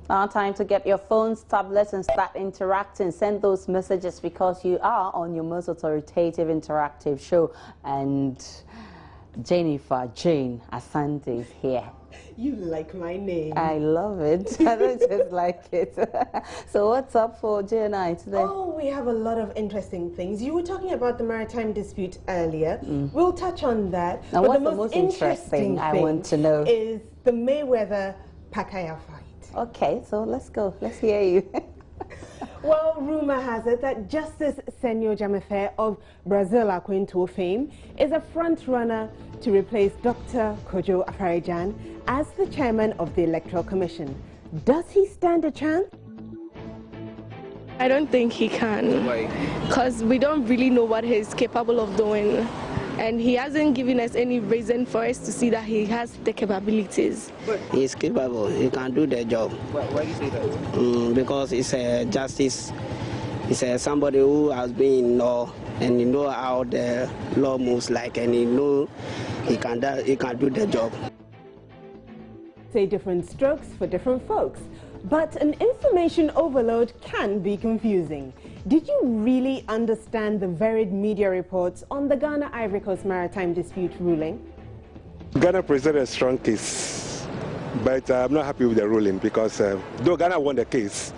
Now time to get your phones, tablets and start interacting. Send those messages because you are on your most authoritative interactive show. And Jennifer Jane Asante is here. You like my name. I love it. I don't just like it. So what's up for J&I today? Oh, we have a lot of interesting things. You were talking about the maritime dispute earlier. We'll touch on that. Now but what's the most interesting I want to know is the Mayweather-Pacquiao fight. Okay, so let's go. Let's hear you. Well, rumor has it that Justice Dzamefe of Brazil Aquinto fame is a front-runner to replace Dr. Kojo Afari-Gyan as the chairman of the Electoral Commission. Does he stand a chance? I don't think he can. Why? Because we don't really know what he's capable of doing. And he hasn't given us any reason for us to see that he has the capabilities. He's capable. He can do the job. Why do you say that? Because he's a justice. He's somebody who has been in law and he know how the law moves like, and he know he can do the job. Say different strokes for different folks, but an information overload can be confusing. Did you really understand the varied media reports on the Ghana-Ivory Coast maritime dispute ruling? Ghana presented a strong case, but I'm not happy with the ruling because though Ghana won the case,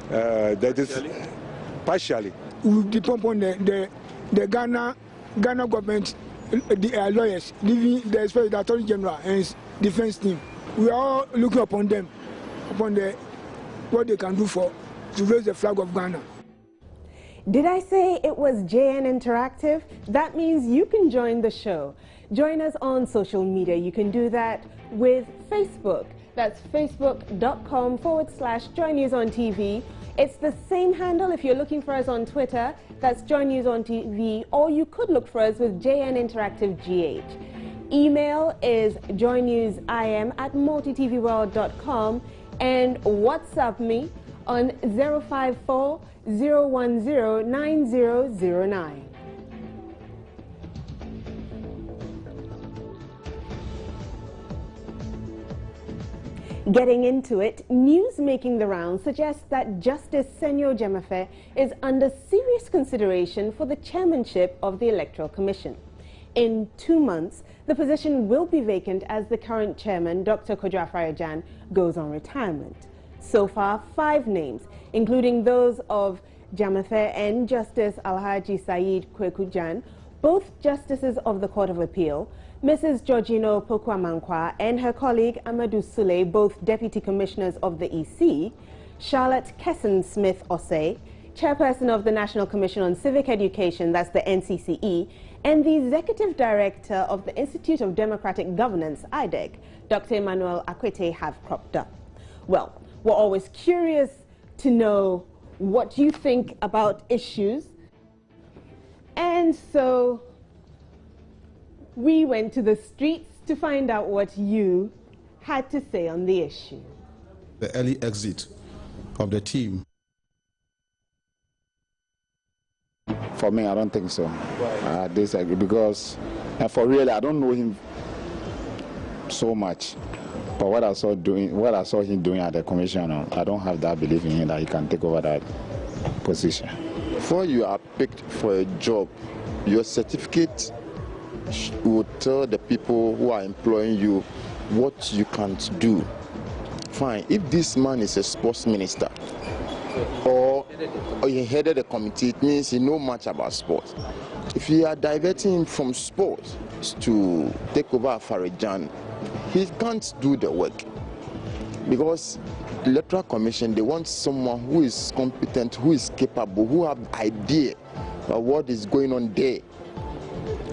that is partially. We depend on the Ghana government, the lawyers, the Attorney General and defense team. We are all looking upon them, upon what they can do to raise the flag of Ghana. Did I say it was JN Interactive? That means you can join the show. Join us on social media. You can do that with Facebook. That's facebook.com/Joy News on TV. It's the same handle if you're looking for us on Twitter. That's Joy News on TV. Or you could look for us with JN Interactive GH. Email is joynewsim@multitvworld.com and WhatsApp me on 054-010-9009. Getting into it, news making the rounds suggests that Justice Dzamefe is under serious consideration for the chairmanship of the Electoral Commission. In 2 months, the position will be vacant as the current chairman, Dr. Kojo Afari-Gyan, goes on retirement. So far, 5 names, including those of Dzamefe and Justice Alhaji Said Kweku-Gyan, both justices of the Court of Appeal, Mrs. Georgino Pokwamankwa and her colleague Amadou Sule, both deputy commissioners of the EC, Charlotte Kesson-Smith-Osei, chairperson of the National Commission on Civic Education, that's the NCCE, and the executive director of the Institute of Democratic Governance, IDEG, Dr. Emmanuel have cropped up. Well, we're always curious to know what you think about issues, and so we went to the streets to find out what you had to say on the issue. The early exit of the team. For me, I don't think so. I disagree because, and for real, I don't know him so much. But what I saw him doing at the commission, I don't have that belief in him that he can take over that position. Before you are picked for a job, your certificate will tell the people who are employing you what you can't do. Fine, if this man is a sports minister or he headed a committee, it means he knows much about sports. If you are diverting him from sports to take over Afari-Gyan, he can't do the work. Because the Electoral Commission, they want someone who is competent, who is capable, who have idea of what is going on there,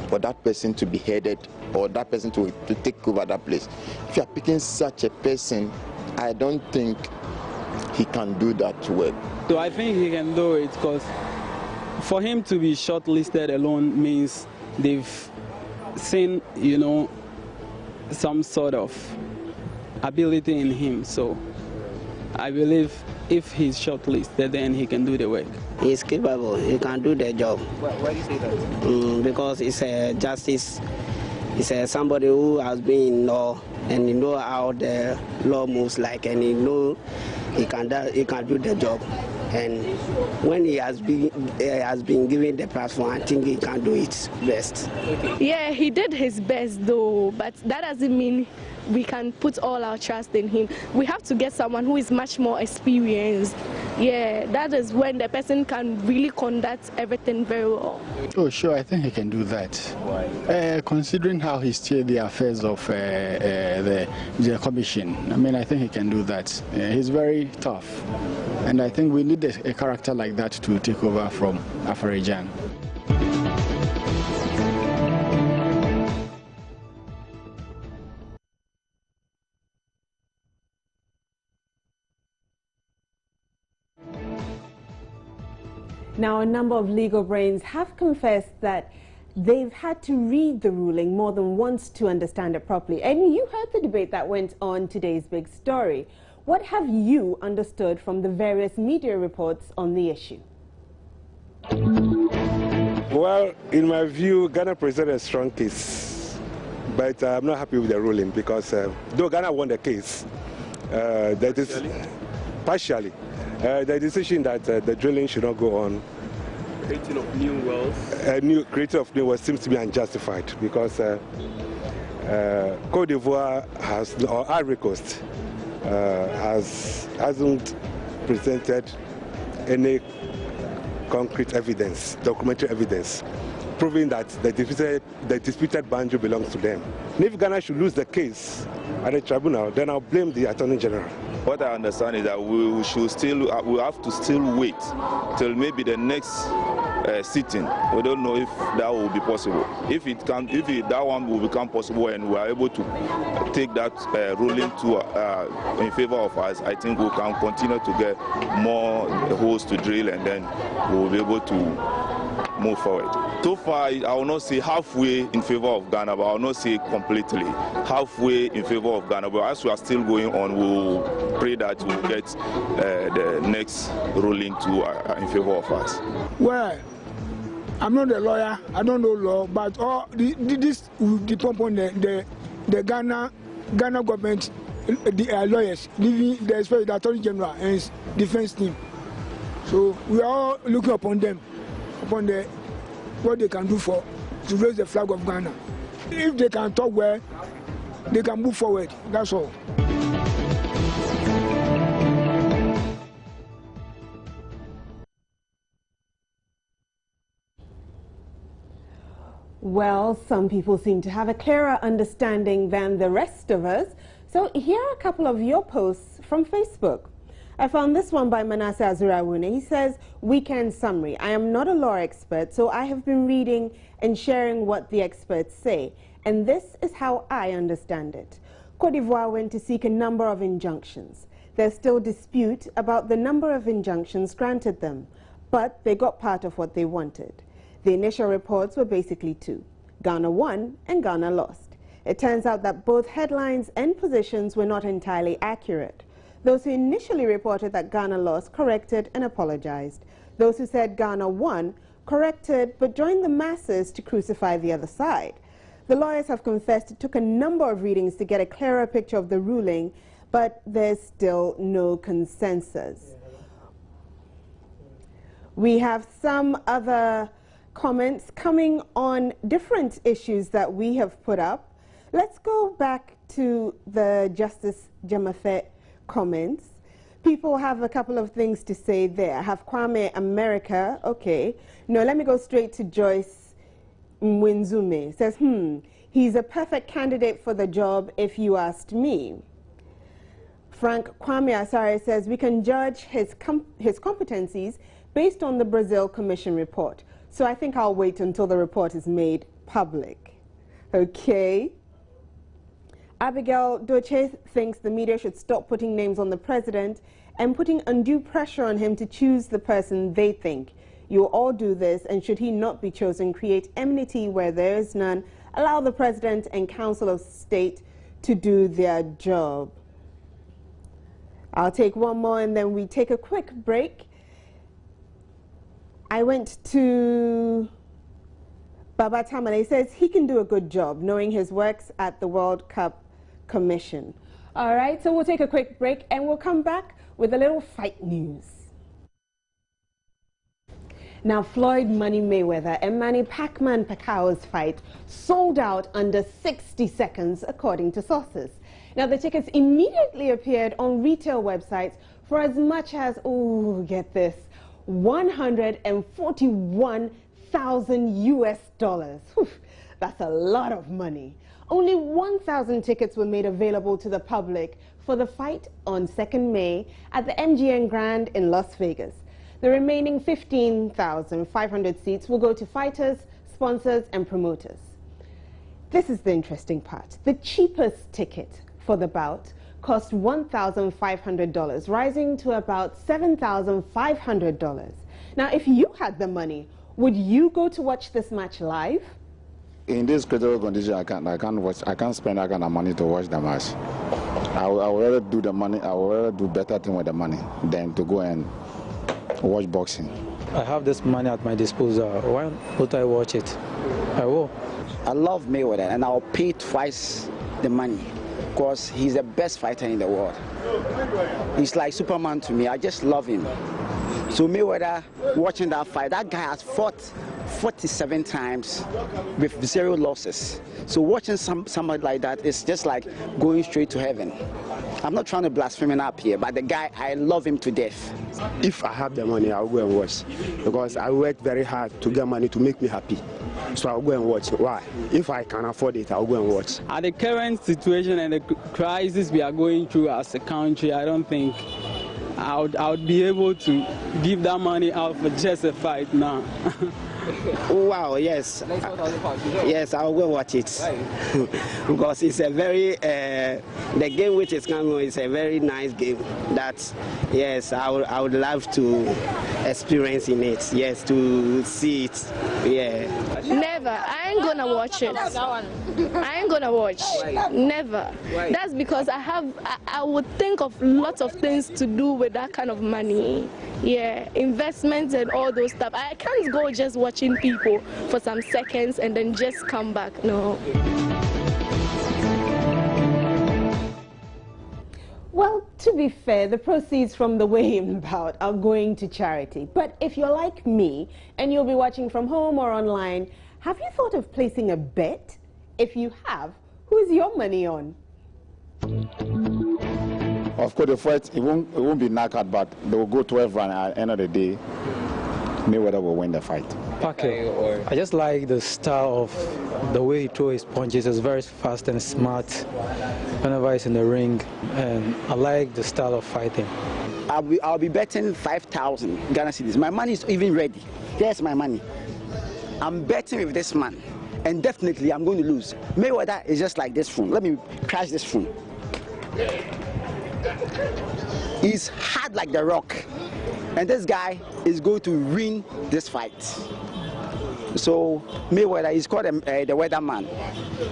for that person to be headed or that person to take over that place. If you are picking such a person, I don't think he can do that work. So I think he can do it because for him to be shortlisted alone means they've seen, some sort of ability in him. So I believe if he's shortlisted, then he can do the work. He's capable. He can do the job. Why do you say that? Because he's a justice. He's somebody who has been in law and he know how the law moves like, and he know he can do the job. And when he has been given the platform, I think he can do it best. Yeah, he did his best though, but that doesn't mean we can put all our trust in him. We have to get someone who is much more experienced. Yeah, that is when the person can really conduct everything very well. Oh, sure, I think he can do that. Why? Considering how he steered the affairs of the commission, I mean, I think he can do that. He's very tough, and I think we need a character like that to take over from Afarajan. Now, a number of legal brains have confessed that they've had to read the ruling more than once to understand it properly. And you heard the debate that went on today's big story. What have you understood from the various media reports on the issue? Well, in my view, Ghana presented a strong case, but I'm not happy with the ruling because though Ghana won the case, that is partially. The decision that the drilling should not go on. Creating of new wells. Creating of new wells seems to be unjustified because Côte d'Ivoire has, or Ivory Coast, hasn't presented any concrete evidence, documentary evidence, proving that the disputed boundary belongs to them. And if Ghana should lose the case at the tribunal, then I'll blame the Attorney General. What I understand is that we have to still wait till maybe the next sitting. We don't know if that will be possible. If that one will become possible and we are able to take that ruling in favor of us, I think we can continue to get more holes to drill, and then we will be able to move forward. So far, I will not say halfway in favor of Ghana, but I will not say completely halfway in favor of Ghana. But as we are still going on, we will pray that we will get the next ruling in favor of us. Well, I'm not a lawyer, I don't know law, but all this will depend on the Ghana government, the lawyers, the Attorney General and his defense team. So we are all looking upon them, upon what they can do to raise the flag of Ghana. If they can talk well, they can move forward. That's all. Well, some people seem to have a clearer understanding than the rest of us. So here are a couple of your posts from Facebook. I found this one by Manasseh Azurawune. He says, weekend summary. I am not a law expert, so I have been reading and sharing what the experts say. And this is how I understand it. Côte d'Ivoire went to seek a number of injunctions. There's still dispute about the number of injunctions granted them, but they got part of what they wanted. The initial reports were basically two. Ghana won and Ghana lost. It turns out that both headlines and positions were not entirely accurate. Those who initially reported that Ghana lost corrected and apologized. Those who said Ghana won corrected but joined the masses to crucify the other side. The lawyers have confessed it took a number of readings to get a clearer picture of the ruling, but there's still no consensus. We have some other comments coming on different issues that we have put up. Let's go back to the Justice Dzamefe comments. People have a couple of things to say there. I have Kwame America. Okay. No, let me go straight to Joyce Mwinzume. Says, he's a perfect candidate for the job if you asked me. Frank Kwame Asare says, we can judge his competencies based on the Brazil Commission report. So I think I'll wait until the report is made public. Okay. Abigail Doche thinks the media should stop putting names on the president and putting undue pressure on him to choose the person they think. You all do this, and should he not be chosen, create enmity where there is none. Allow the president and council of state to do their job. I'll take one more and then we take a quick break. I went to Baba Tamale says he can do a good job knowing his works at the World Cup Commission. All right, so we'll take a quick break and we'll come back with a little fight news. Now, Floyd Money Mayweather and Manny Pacquiao's fight sold out under 60 seconds, according to sources. Now, the tickets immediately appeared on retail websites for as much as, oh, get this, $141,000 US. Whew, that's a lot of money. Only 1,000 tickets were made available to the public for the fight on 2nd May at the MGM Grand in Las Vegas. The remaining 15,500 seats will go to fighters, sponsors, and promoters. This is the interesting part. The cheapest ticket for the bout cost $1,500, rising to about $7,500. Now, if you had the money, would you go to watch this match live? In this critical condition, I can't spend that kind of money to watch the match. I would rather do the money. I would rather do better thing with the money than to go and watch boxing. I have this money at my disposal. Why would I watch it? I will. I love Mayweather, and I'll pay twice the money because he's the best fighter in the world. He's like Superman to me. I just love him. So Mayweather, watching that fight, that guy has fought 47 times with 0 losses. So watching somebody like that is just like going straight to heaven. I'm not trying to blaspheme him up here, but the guy, I love him to death. If I have the money, I'll go and watch, because I worked very hard to get money to make me happy. So I'll go and watch. Why? If I can afford it, I'll go and watch. At the current situation and the crisis we are going through as a country, I don't think I would be able to give that money out for just a fight now. Wow, yes. Yes, I'll go watch it. Because it's a very, the game which is coming on is a very nice game. That, yes, I would love to experience in it. Yes, to see it. Yeah. Never. I ain't gonna watch it. I ain't gonna watch. Never. That's because I would think of lots of things to do with that kind of money. Yeah, investments and all those stuff. I can't go just watching people for some seconds and then just come back. No. Well, to be fair, the proceeds from the weigh-in bout are going to charity. But if you're like me and you'll be watching from home or online, have you thought of placing a bet? If you have, who's your money on? Of course, the fight, it won't be knockout, but they will go 12 rounds. At the end of the day, Mayweather will win the fight. Pacquiao, I just like the style of the way he throws his punches. It's very fast and smart whenever he's in the ring, and I like the style of fighting. I'll be betting 5,000 Ghana cedis. My money is even ready. Here's my money. I'm betting with this man, and definitely I'm going to lose. Mayweather is just like this phone. Let me crash this phone. He's hard like the rock, and this guy is going to win this fight. So Mayweather is called the weatherman.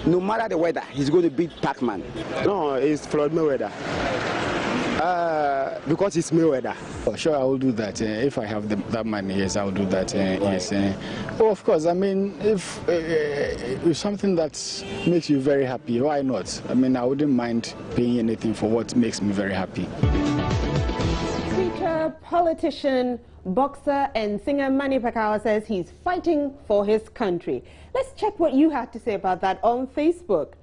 No matter the weather, he's going to beat Pac-Man. No, it's Floyd Mayweather. Because it's Mayweather. Oh, sure, I will do that. If I have that money, yes, I will do that. Yes. Oh, of course. I mean, if something that makes you very happy, why not? I mean, I wouldn't mind paying anything for what makes me very happy. Speaker, politician, boxer, and singer Manny Pacquiao says he's fighting for his country. Let's check what you had to say about that on Facebook.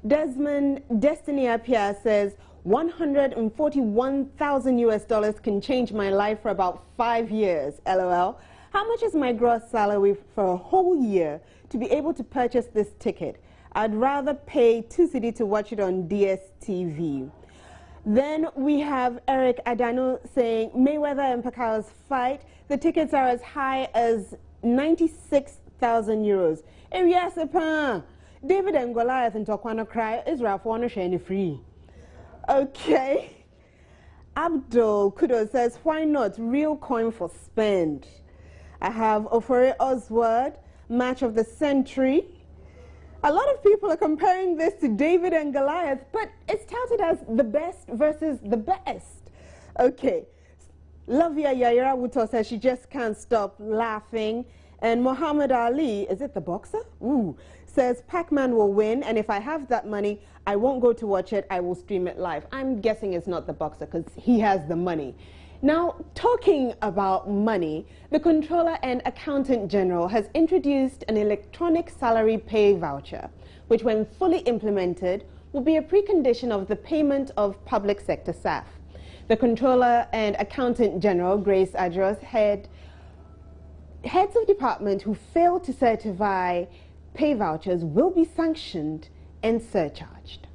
Desmond Destiny Apia says, $141,000 US can change my life for about 5 years, LOL. How much is my gross salary for a whole year to be able to purchase this ticket? I'd rather pay 2 cedi to watch it on DSTV. Then we have Eric Adano saying, Mayweather and Pacquiao's fight, the tickets are as high as 96,000 euros. Yes, David and Goliath in Tokwana cry, Israel for no free. Okay. Abdul Kudo says, why not? Real coin for spend. I have Ofori Oswald, match of the century. A lot of people are comparing this to David and Goliath, but it's touted as the best versus the best. Okay. Lavia Yaira Wuto says she just can't stop laughing. And Muhammad Ali, is it the boxer? Ooh, says Pac-Man will win, and if I have that money, I won't go to watch it, I will stream it live. I'm guessing it's not the boxer because he has the money. Now, talking about money, the Controller and Accountant General has introduced an electronic salary pay voucher, which when fully implemented will be a precondition of the payment of public sector staff. The Controller and Accountant General, Grace Adros, heads of department who fail to certify pay vouchers will be sanctioned and surcharged.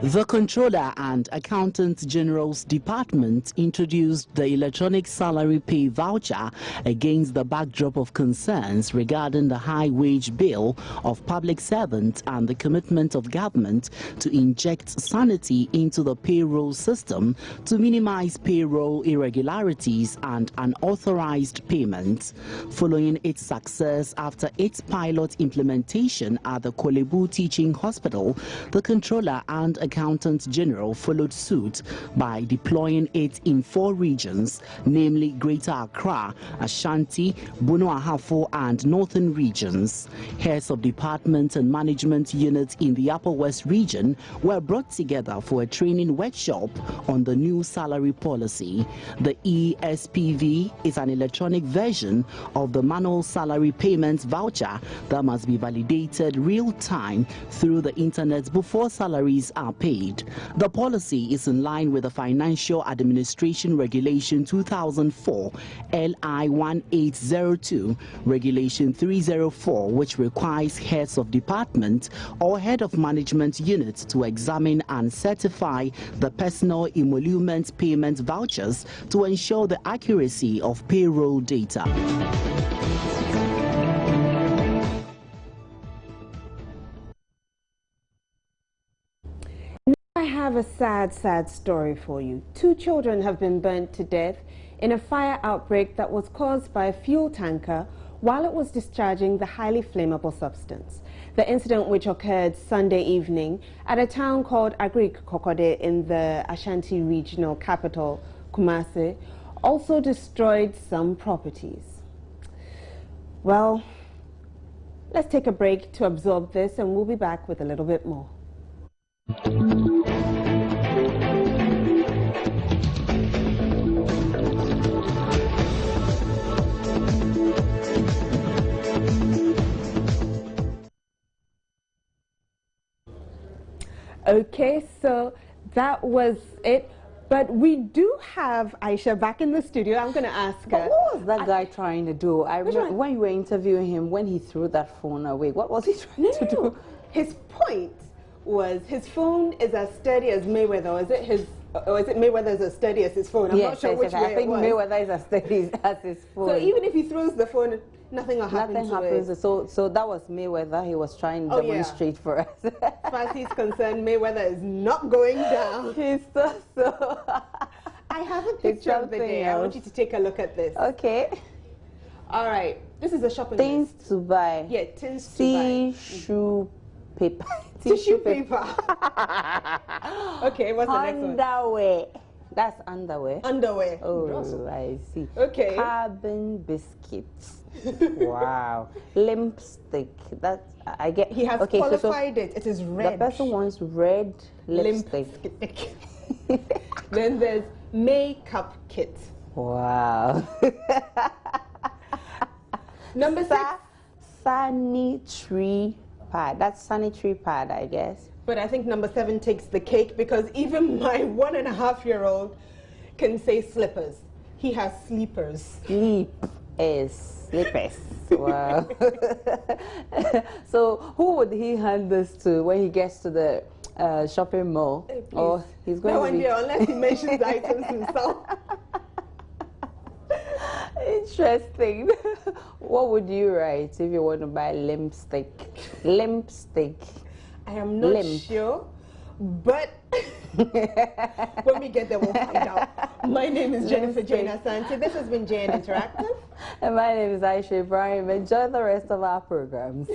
The Controller and Accountant General's Department introduced the electronic salary pay voucher against the backdrop of concerns regarding the high wage bill of public servants and the commitment of government to inject sanity into the payroll system to minimize payroll irregularities and unauthorized payments. Following its success after its pilot implementation at the Kolebu Teaching Hospital, the Controller and Accountant General followed suit by deploying it in 4 regions, namely Greater Accra, Ashanti, Bono Ahafo and Northern regions. Heads of department and management units in the Upper West region were brought together for a training workshop on the new salary policy. The ESPV is an electronic version of the manual salary payments voucher that must be validated real-time through the internet before salaries are paid. The policy is in line with the Financial Administration Regulation 2004, LI 1802, Regulation 304, which requires heads of department or head of management units to examine and certify the personal emolument payment vouchers to ensure the accuracy of payroll data. I have a sad story for you. 2 children have been burnt to death in a fire outbreak that was caused by a fuel tanker while it was discharging the highly flammable substance. The incident, which occurred Sunday evening at a town called Agric Kokode in the Ashanti regional capital, Kumasi, also destroyed some properties. Well, let's take a break to absorb this, and we'll be back with a little bit more. Okay, so that was it. But we do have Aisha back in the studio. I'm going to ask her. But what was that guy trying to do? I remember when you were interviewing him, when he threw that phone away, what was he trying to do? His point was his phone is as sturdy as Mayweather, or is it his? Or is it Mayweather's as sturdy as his phone? I'm not sure which way I think Mayweather is as sturdy as his phone. So even if he throws the phone, nothing will happen to it. So that was Mayweather. He was trying to demonstrate for us. As far as he's concerned, Mayweather is not going down. He's so. I have a picture of the day. I want you to take a look at this. Okay. All right. This is a shopping list. Things to buy. Yeah, things to buy. Tissue paper. Tissue paper. Okay, what's the next one? Underwear. That's underwear. Underwear. Oh, I see. Okay. Carbon biscuits. Wow. Lipstick. That's I get. He has qualified it. It is red. The person wants red lipstick. Then there's makeup kit. Wow. Number 6. Sanitary pad. That's sanitary pad, I guess. But I think number 7 takes the cake, because even my 1.5-year-old can say slippers. He has sleepers. Slippers. Wow. So who would he hand this to when he gets to the shopping mall? Hey, or he's going to be... unless he mentions items himself. Interesting. What would you write if you want to buy lipstick? Lipstick. I am not sure, but when we get there, we'll find out. My name is Jennifer Jane Asante. This has been JN Interactive. And my name is Aisha Ibrahim. Enjoy the rest of our programs.